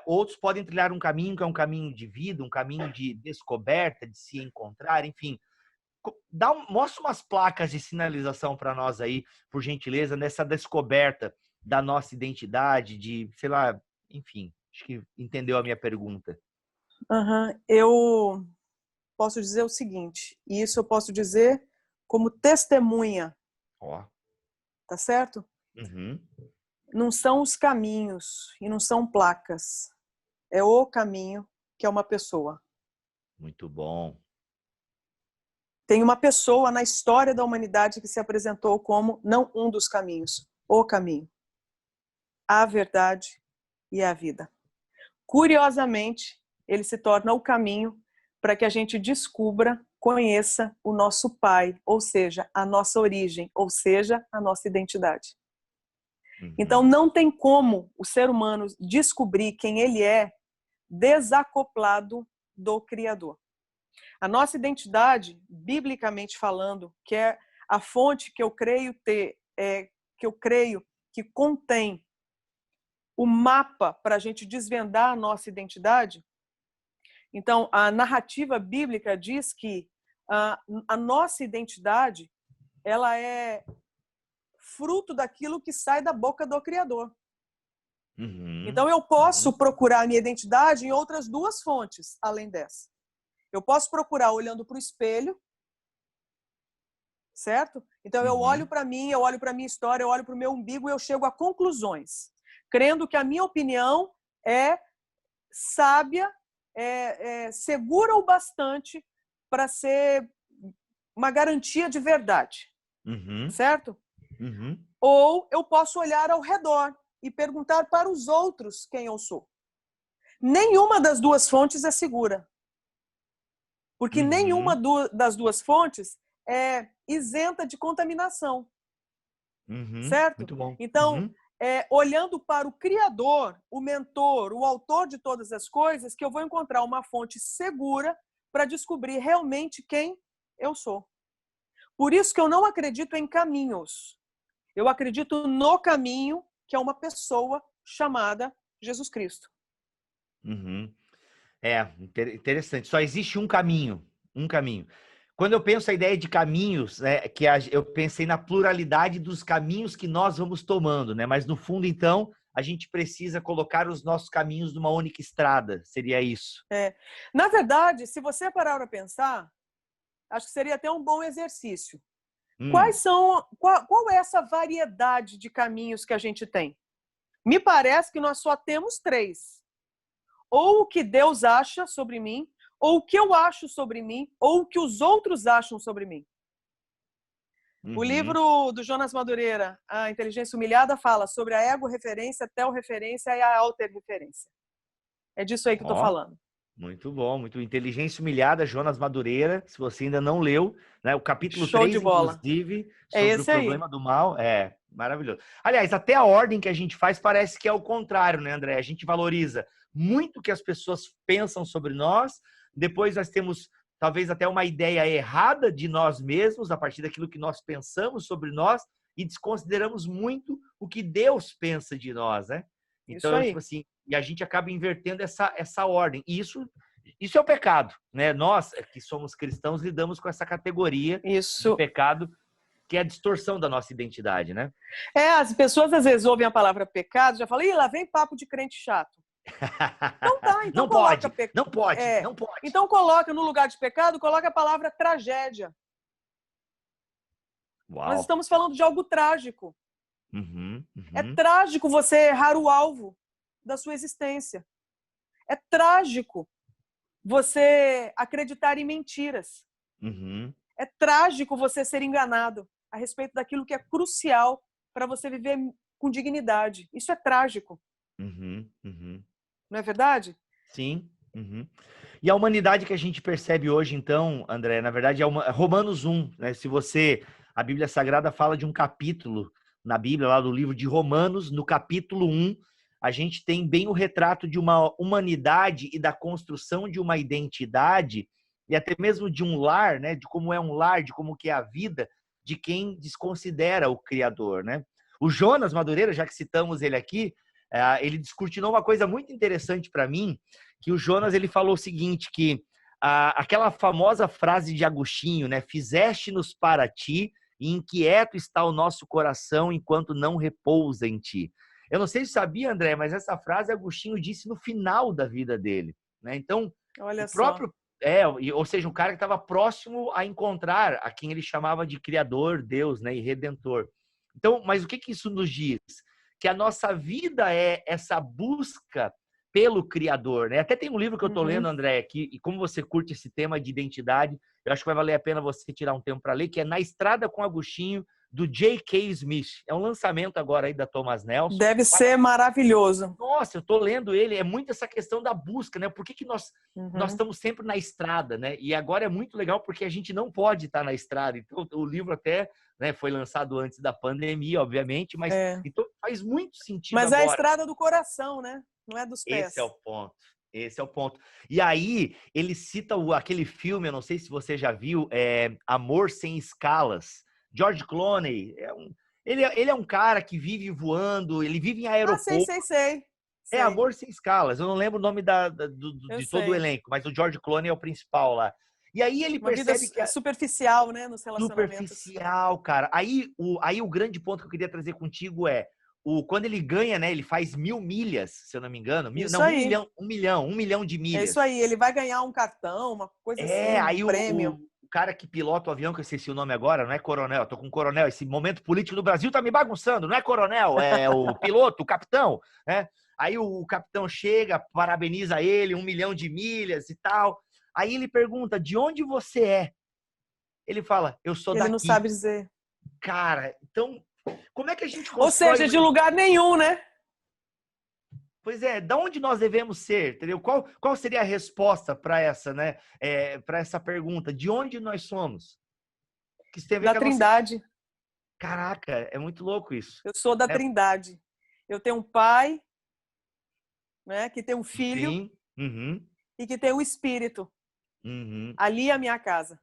Outros podem trilhar um caminho que é um caminho de vida, um caminho de descoberta, de se encontrar, enfim. Mostra umas placas de sinalização para nós aí, por gentileza, nessa descoberta da nossa identidade, de, sei lá, enfim. Acho que entendeu a minha pergunta. Eu posso dizer o seguinte, e isso eu posso dizer como testemunha. Tá certo? Não são os caminhos e não são placas. é o caminho, que é uma pessoa. Muito bom. Tem uma pessoa na história da humanidade que se apresentou como não um dos caminhos, o caminho, a verdade e a vida. Curiosamente, ele se torna o caminho para que a gente descubra, conheça o nosso Pai, ou seja, a nossa origem, ou seja, a nossa identidade. Então, não tem como o ser humano descobrir quem ele é desacoplado do Criador. A nossa identidade, biblicamente falando, que é a fonte que eu creio que contém o mapa para a gente desvendar a nossa identidade. Então, a narrativa bíblica diz que a nossa identidade, ela é fruto daquilo que sai da boca do Criador. Então, eu posso procurar a minha identidade em outras duas fontes, além dessa. Eu posso procurar olhando para o espelho, certo? Então, eu olho para mim, eu olho para a minha história, eu olho para o meu umbigo e eu chego a conclusões, crendo que a minha opinião é sábia, segura o bastante para ser uma garantia de verdade, certo? Ou eu posso olhar ao redor e perguntar para os outros quem eu sou. Nenhuma das duas fontes é segura. Porque nenhuma das duas fontes é isenta de contaminação. Certo? Muito bom. Então, olhando para o Criador, o mentor, o autor de todas as coisas, que eu vou encontrar uma fonte segura para descobrir realmente quem eu sou. Por isso que eu não acredito em caminhos. Eu acredito no caminho, que é uma pessoa chamada Jesus Cristo. Interessante. Só existe um caminho. Um caminho. Quando eu penso a ideia de caminhos, né, eu pensei na pluralidade dos caminhos que nós vamos tomando, né? Mas no fundo, então, a gente precisa colocar os nossos caminhos numa única estrada. Seria isso? Na verdade, se você parar para pensar, acho que seria até um bom exercício. Qual é essa variedade de caminhos que a gente tem? Me parece que nós só temos 3. Ou o que Deus acha sobre mim, ou o que eu acho sobre mim, ou o que os outros acham sobre mim. O livro do Jonas Madureira, A Inteligência Humilhada, fala sobre a ego-referência, a tel-referência e a alter-referência. É disso aí que eu estou falando. Muito bom, muito. Inteligência Humilhada, Jonas Madureira. Se você ainda não leu, né, o capítulo 3, inclusive, sobre o problema do mal. É maravilhoso. Aliás, até a ordem que a gente faz parece que é o contrário, né, André? A gente valoriza muito o que as pessoas pensam sobre nós. Depois nós temos talvez até uma ideia errada de nós mesmos, a partir daquilo que nós pensamos sobre nós, e desconsideramos muito o que Deus pensa de nós, né? Então, tipo assim, e a gente acaba invertendo essa ordem. E isso é o pecado, né? Nós, que somos cristãos, lidamos com essa categoria de pecado, que é a distorção da nossa identidade, né? As pessoas às vezes ouvem a palavra pecado, já falam, lá vem papo de crente chato. Então tá, então não pode. Então coloca no lugar de pecado, coloca a palavra tragédia. Uau. Nós estamos falando de algo trágico. É trágico você errar o alvo da sua existência. É trágico você acreditar em mentiras. É trágico você ser enganado a respeito daquilo que é crucial para você viver com dignidade. Isso é trágico. Não é verdade? Sim. E a humanidade que a gente percebe hoje, então, André, na verdade, é Romanos 1. Né? A Bíblia Sagrada fala de um capítulo na Bíblia, lá do livro de Romanos, no capítulo 1, a gente tem bem o retrato de uma humanidade e da construção de uma identidade, e até mesmo de um lar, né? De como é um lar, de como que é a vida de quem desconsidera o Criador, né? O Jonas Madureira, já que citamos ele aqui, ele descortinou uma coisa muito interessante para mim, que o Jonas ele falou o seguinte, que aquela famosa frase de Agostinho, né? Fizeste-nos para ti, e inquieto está o nosso coração enquanto não repousa em ti. Eu não sei se sabia, André, mas essa frase Agostinho disse no final da vida dele, né? Então, olha o próprio ou seja, um cara que estava próximo a encontrar a quem ele chamava de Criador, Deus, né, e Redentor. Então, mas o que isso nos diz? Que a nossa vida é essa busca pelo Criador, né? Até tem um livro que eu tô lendo, André, aqui, e como você curte esse tema de identidade, eu acho que vai valer a pena você tirar um tempo para ler, que é Na Estrada com Agostinho, do J.K. Smith. É um lançamento agora aí da Thomas Nelson. Deve ser maravilhoso. Nossa, eu tô lendo ele, é muito essa questão da busca, né? Por que nós estamos sempre na estrada, né? E agora é muito legal porque a gente não pode estar na estrada. Então, o livro até, né, foi lançado antes da pandemia, obviamente, mas então faz muito sentido Mas agora. é a estrada do coração, né? Não é dos pés. Esse é o ponto. Esse é o ponto. E aí, ele cita aquele filme, eu não sei se você já viu, Amor Sem Escalas. George Clooney, ele é um cara que vive voando, ele vive em aeroporto. Sei. É Amor Sem Escalas. Eu não lembro o nome de todo o elenco, mas o George Clooney é o principal lá. E aí ele percebe que é superficial, né, nos relacionamentos. Superficial, cara. Aí o grande ponto que eu queria trazer contigo é quando ele ganha, né? Ele faz 1000 milhas, se eu não me engano. Um milhão de milhas. É isso aí. Ele vai ganhar um cartão, uma coisa assim, aí um prêmio. O cara que pilota o avião, que eu esqueci o nome agora, não é coronel, tô com coronel. Esse momento político do Brasil tá me bagunçando, não é coronel, é o piloto, o capitão, né? Aí o capitão chega, parabeniza ele, 1 milhão de milhas e tal. Aí ele pergunta, de onde você é? Ele fala, eu sou daqui. Ele não sabe dizer. Cara, então, como é que a gente constrói... Ou seja, de lugar nenhum, né? Pois é, da onde nós devemos ser, entendeu? Qual seria a resposta para essa, né? Para essa pergunta, de onde nós somos? Que tem a ver da com Trindade. Caraca, é muito louco isso. Eu sou da Trindade. Eu tenho um pai, né, que tem um filho. Sim. E que tem um espírito. Ali é a minha casa.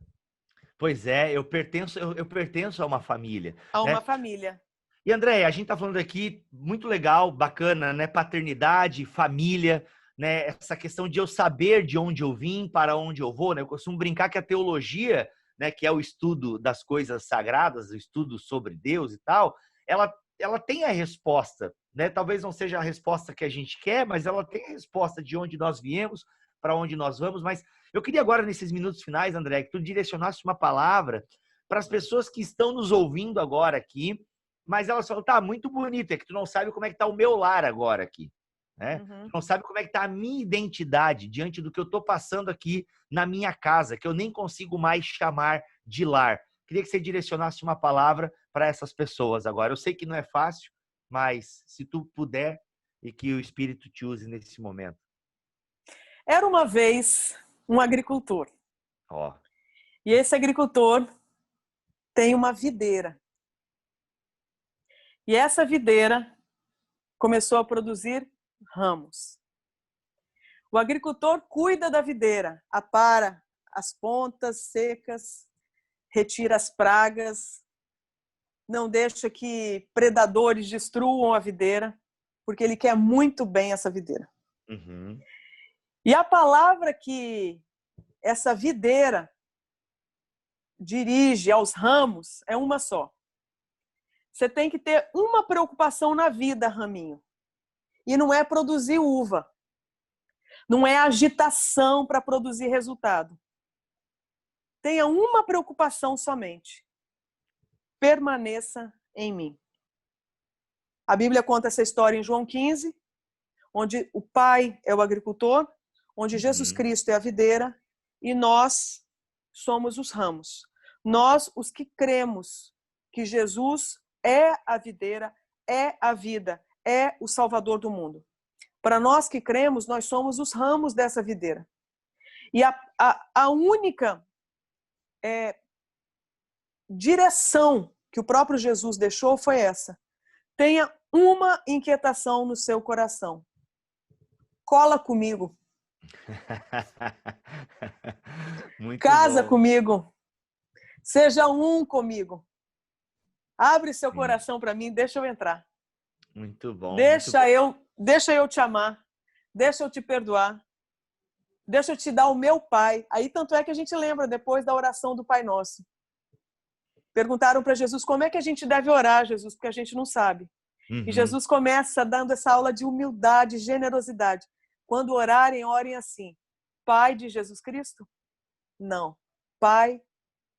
Pois é, eu pertenço a uma família. A uma família. E André, a gente tá falando aqui, muito legal, bacana, né? Paternidade, família, né? Essa questão de eu saber de onde eu vim, para onde eu vou, né? Eu costumo brincar que a teologia, né, que é o estudo das coisas sagradas, o estudo sobre Deus e tal, ela tem a resposta, né? Talvez não seja a resposta que a gente quer, mas ela tem a resposta de onde nós viemos, para onde nós vamos. Mas eu queria agora, nesses minutos finais, André, que tu direcionasse uma palavra para as pessoas que estão nos ouvindo agora aqui, mas elas falam, tá, muito bonito, é que tu não sabe como é que tá o meu lar agora aqui, né? Tu não sabe como é que tá a minha identidade diante do que eu tô passando aqui na minha casa, que eu nem consigo mais chamar de lar. Queria que você direcionasse uma palavra para essas pessoas agora. Eu sei que não é fácil, mas se tu puder e que o Espírito te use nesse momento. Era uma vez um agricultor. E esse agricultor tem uma videira. E essa videira começou a produzir ramos. O agricultor cuida da videira, apara as pontas secas, retira as pragas, não deixa que predadores destruam a videira, porque ele quer muito bem essa videira. E a palavra que essa videira dirige aos ramos é uma só. Você tem que ter uma preocupação na vida, raminho. E não é produzir uva. Não é agitação para produzir resultado. Tenha uma preocupação somente. Permaneça em mim. A Bíblia conta essa história em João 15, onde o Pai é o agricultor, onde Jesus Cristo é a videira e nós somos os ramos. Nós, os que cremos que Jesus é a videira, é a vida, é o Salvador do mundo. Para nós que cremos, nós somos os ramos dessa videira. E a única direção que o próprio Jesus deixou foi essa. Tenha uma inquietação no seu coração. Cola comigo. Muito Casa bom. comigo. Seja um comigo. Abre seu coração para mim, deixa eu entrar. Muito bom. Deixa eu te amar. Deixa eu te perdoar. Deixa eu te dar o meu Pai. Aí tanto é que a gente lembra depois da oração do Pai Nosso. Perguntaram para Jesus como é que a gente deve orar, Jesus, porque a gente não sabe. E Jesus começa dando essa aula de humildade, generosidade. Quando orarem, orem assim. Pai de Jesus Cristo? Não. Pai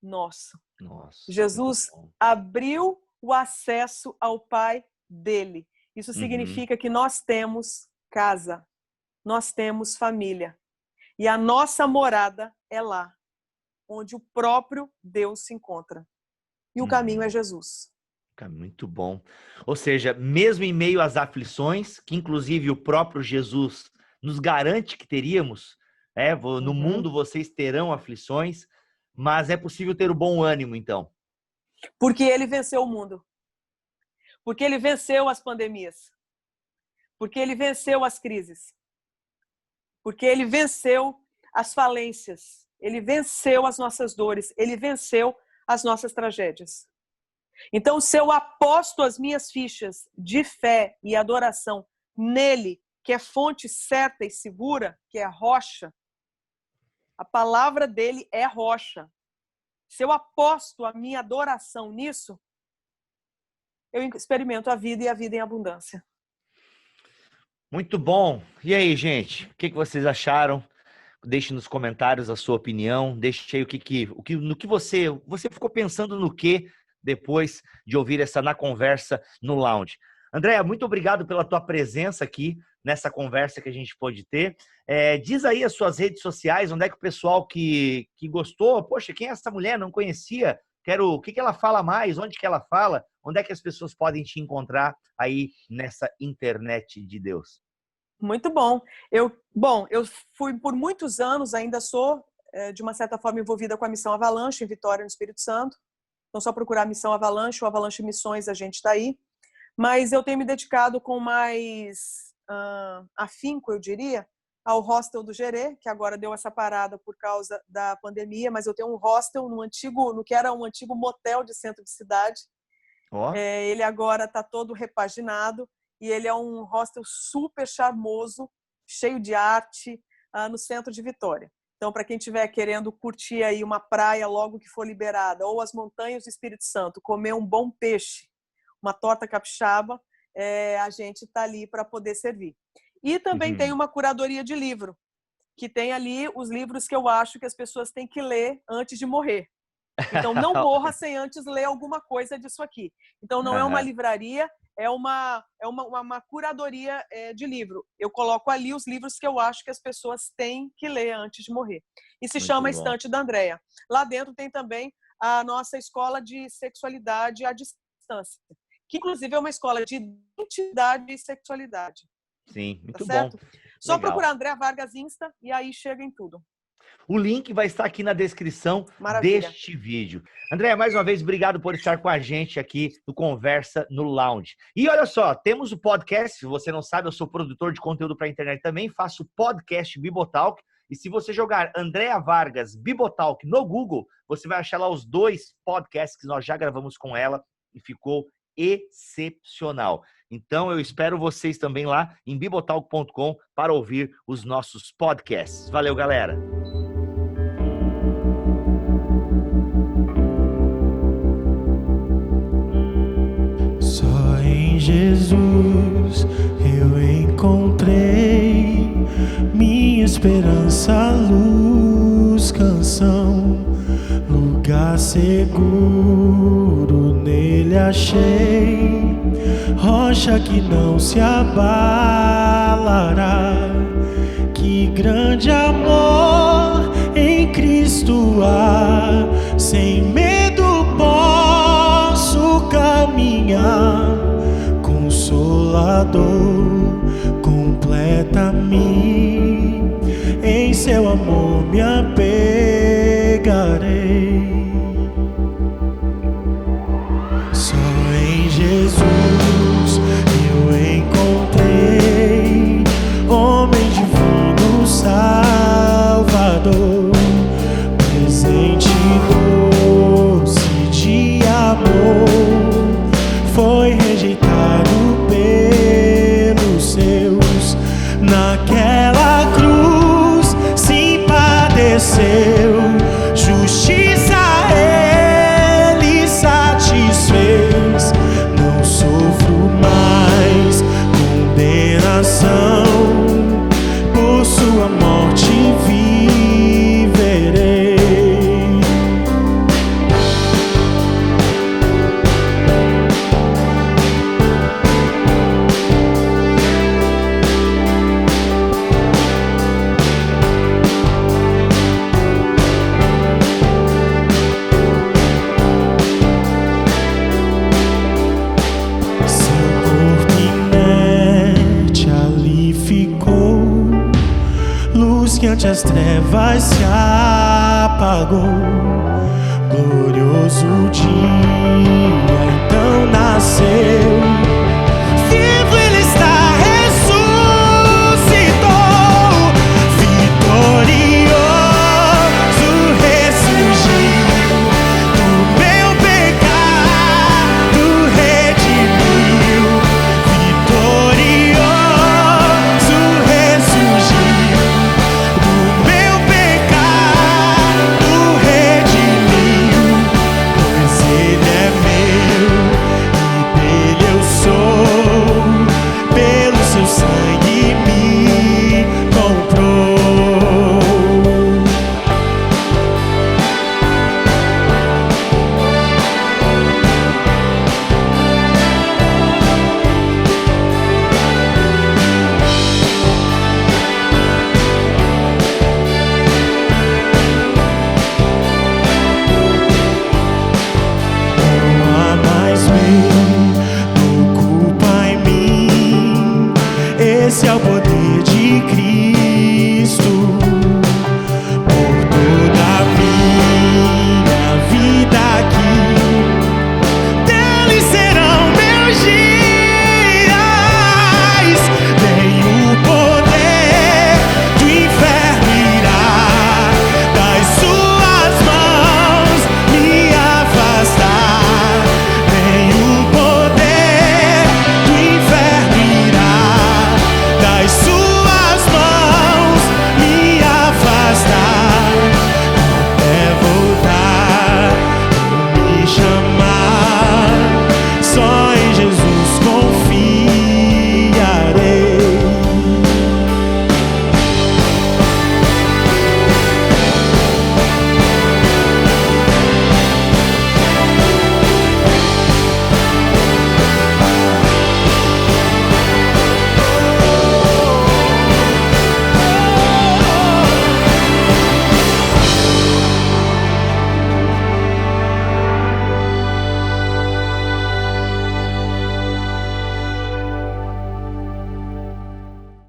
Nosso. Nossa, Jesus abriu o acesso ao Pai dele. Isso significa que nós temos casa. nós temos família. E a nossa morada é lá, onde o próprio Deus se encontra. E o caminho é Jesus. Muito bom. Ou seja, mesmo em meio às aflições, que inclusive o próprio Jesus nos garante que teríamos, no mundo vocês terão aflições, mas é possível ter o bom ânimo, então. Porque ele venceu o mundo. Porque ele venceu as pandemias. Porque ele venceu as crises. Porque ele venceu as falências. Ele venceu as nossas dores. Ele venceu as nossas tragédias. Então, se eu aposto as minhas fichas de fé e adoração nele, que é fonte certa e segura, que é a rocha, a palavra dele é rocha. Se eu aposto a minha adoração nisso, eu experimento a vida e a vida em abundância. Muito bom. E aí, gente? O que vocês acharam? Deixe nos comentários a sua opinião. Deixe aí no que você ficou pensando no que depois de ouvir essa Na Conversa no Lounge. Andréa, muito obrigado pela tua presença aqui nessa conversa que a gente pôde ter. Diz aí as suas redes sociais, onde é que o pessoal que gostou, poxa, quem é essa mulher? Não conhecia. O que ela fala mais, onde que ela fala, onde é que as pessoas podem te encontrar aí nessa internet de Deus? Muito bom. Eu fui por muitos anos, ainda sou, de uma certa forma, envolvida com a Missão Avalanche, em Vitória, no Espírito Santo. Então, só procurar a Missão Avalanche ou Avalanche Missões, a gente está aí. Mas eu tenho me dedicado com mais afinco, eu diria, ao hostel do Gerê, que agora deu essa parada por causa da pandemia, mas eu tenho um hostel no que era um antigo motel de centro de cidade. Ele agora está todo repaginado e ele é um hostel super charmoso, cheio de arte, no centro de Vitória. Então, para quem estiver querendo curtir aí uma praia logo que for liberada, ou as montanhas do Espírito Santo, comer um bom peixe, uma torta capixaba, a gente está ali para poder servir. E também tem uma curadoria de livro, que tem ali os livros que eu acho que as pessoas têm que ler antes de morrer. Então, não morra sem antes ler alguma coisa disso aqui. Então, não é uma livraria, é uma curadoria de livro. Eu coloco ali os livros que eu acho que as pessoas têm que ler antes de morrer. E se chama Estante da Andréa. Lá dentro tem também a nossa escola de sexualidade à distância, que inclusive é uma escola de identidade e sexualidade. Sim, muito certo? bom. Só Legal. procurar Andréa Vargas Insta e aí chega em tudo. O link vai estar aqui na descrição deste vídeo. Andréa, mais uma vez, obrigado por estar com a gente aqui no Conversa no Lounge. E olha só, temos o podcast, se você não sabe, eu sou produtor de conteúdo para a internet também, faço podcast Bibotalk. E se você jogar Andréa Vargas Bibotalk no Google, você vai achar lá os 2 podcasts que nós já gravamos com ela e ficou excepcional. Então, eu espero vocês também lá em bibotalk.com para ouvir os nossos podcasts. Valeu, galera! Só em Jesus eu encontrei minha esperança, luz, canção, lugar seguro nele achei, rocha que não se abalará. Que grande amor em Cristo há, sem medo posso caminhar. Consolador, completa-me, em seu amor me apegarei. Só em Jesus eu encontrei homem divino, Salvador, presente doce de amor, foi rejeitado pelos seus, naquela cruz se padeceu, justiça ele satisfez, não sofro mais condenação, por sua morte viverei. luz que ante as trevas se apagou. Glorioso dia então nasceu.